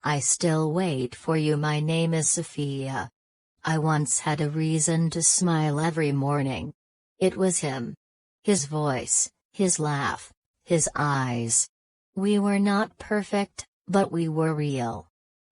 I still wait for you. My name is Sophia. I once had a reason to smile every morning. It was him. His voice, his laugh, his eyes. We were not perfect, but we were real.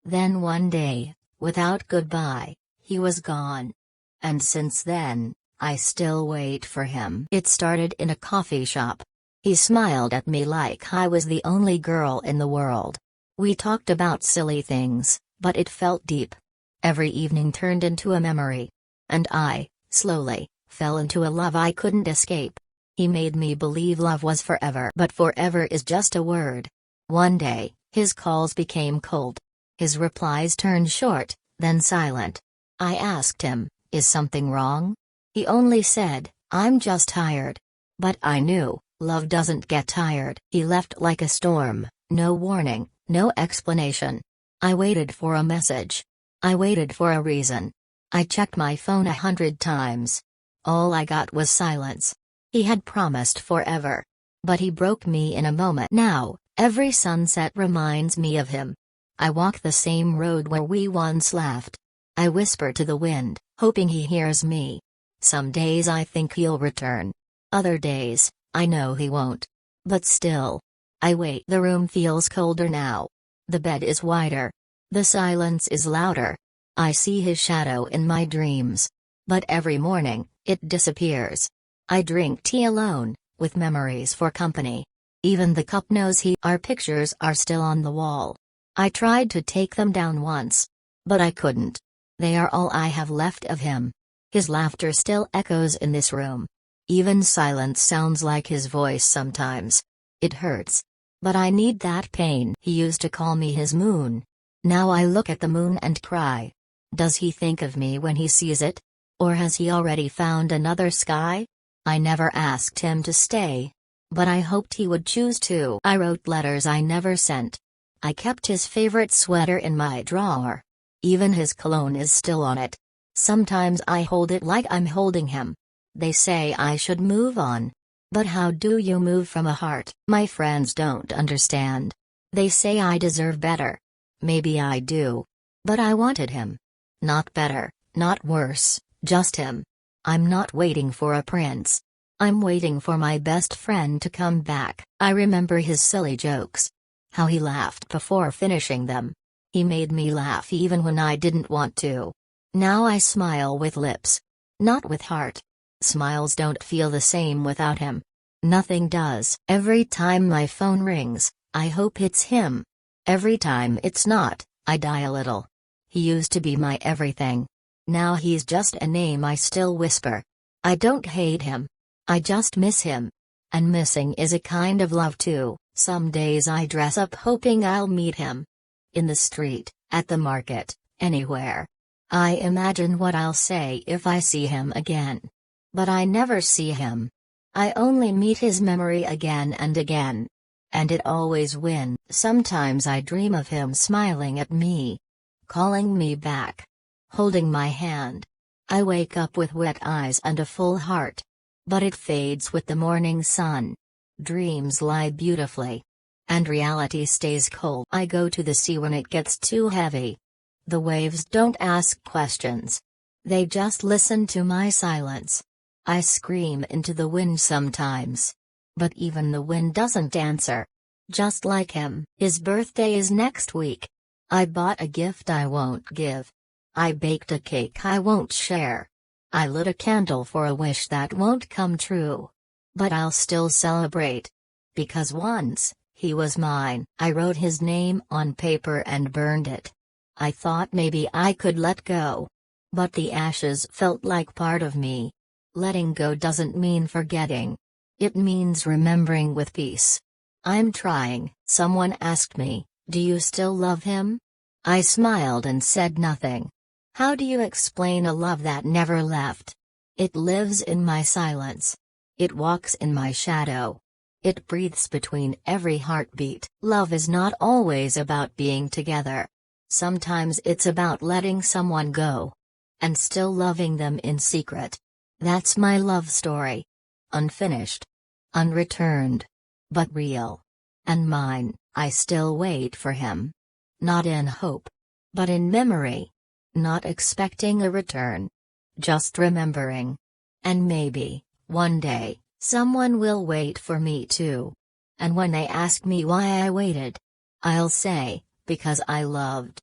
Then one day, without goodbye, he was gone. And since then, I still wait for him. It started in a coffee shop. He smiled at me like I was the only girl in the world. We talked about silly things, but it felt deep. Every evening turned into a memory. And I, slowly, fell into a love I couldn't escape. He made me believe love was forever. But forever is just a word. One day, his calls became cold. His replies turned short, then silent. I asked him, "Is something wrong?" He only said, "I'm just tired." But I knew, love doesn't get tired. He left like a storm, no warning, no explanation. I waited for a message. I waited for a reason. I checked my phone 100 times. All I got was silence. He had promised forever. But he broke me in a moment. Now, every sunset reminds me of him. I walk the same road where we once laughed. I whisper to the wind, hoping he hears me. Some days I think he'll return. Other days, I know he won't. But still, I wait. The room feels colder now. The bed is wider. The silence is louder. I see his shadow in my dreams. But every morning, it disappears. I drink tea alone, with memories for company. Even the cup knows our pictures are still on the wall. I tried to take them down once. But I couldn't. They are all I have left of him. His laughter still echoes in this room. Even silence sounds like his voice sometimes. It hurts. But I need that pain. He used to call me his moon. Now I look at the moon and cry. Does he think of me when he sees it? Or has he already found another sky? I never asked him to stay. But I hoped he would choose to. I wrote letters I never sent. I kept his favorite sweater in my drawer. Even his cologne is still on it. Sometimes I hold it like I'm holding him. They say I should move on. But how do you move from a heart? My friends don't understand. They say I deserve better. Maybe I do. But I wanted him. Not better, not worse, just him. I'm not waiting for a prince. I'm waiting for my best friend to come back. I remember his silly jokes. How he laughed before finishing them. He made me laugh even when I didn't want to. Now I smile with lips. Not with heart. Smiles don't feel the same without him. Nothing does. Every time my phone rings, I hope it's him. Every time it's not, I die a little. He used to be my everything. Now he's just a name I still whisper. I don't hate him. I just miss him. And missing is a kind of love too. Some days I dress up hoping I'll meet him. In the street, at the market, anywhere. I imagine what I'll say if I see him again. But I never see him. I only meet his memory again and again. And it always wins. Sometimes I dream of him smiling at me. Calling me back. Holding my hand. I wake up with wet eyes and a full heart. But it fades with the morning sun. Dreams lie beautifully. And reality stays cold. I go to the sea when it gets too heavy. The waves don't ask questions. They just listen to my silence. I scream into the wind sometimes. But even the wind doesn't answer. Just like him. His birthday is next week. I bought a gift I won't give. I baked a cake I won't share. I lit a candle for a wish that won't come true. But I'll still celebrate. Because once, he was mine. I wrote his name on paper and burned it. I thought maybe I could let go. But the ashes felt like part of me. Letting go doesn't mean forgetting. It means remembering with peace. I'm trying. Someone asked me, "Do you still love him?" I smiled and said nothing. How do you explain a love that never left? It lives in my silence. It walks in my shadow. It breathes between every heartbeat. Love is not always about being together. Sometimes it's about letting someone go. And still loving them in secret. That's my love story. Unfinished. Unreturned. But real. And mine. I still wait for him. Not in hope. But in memory. Not expecting a return. Just remembering. And maybe, one day, someone will wait for me too. And when they ask me why I waited, I'll say, because I loved.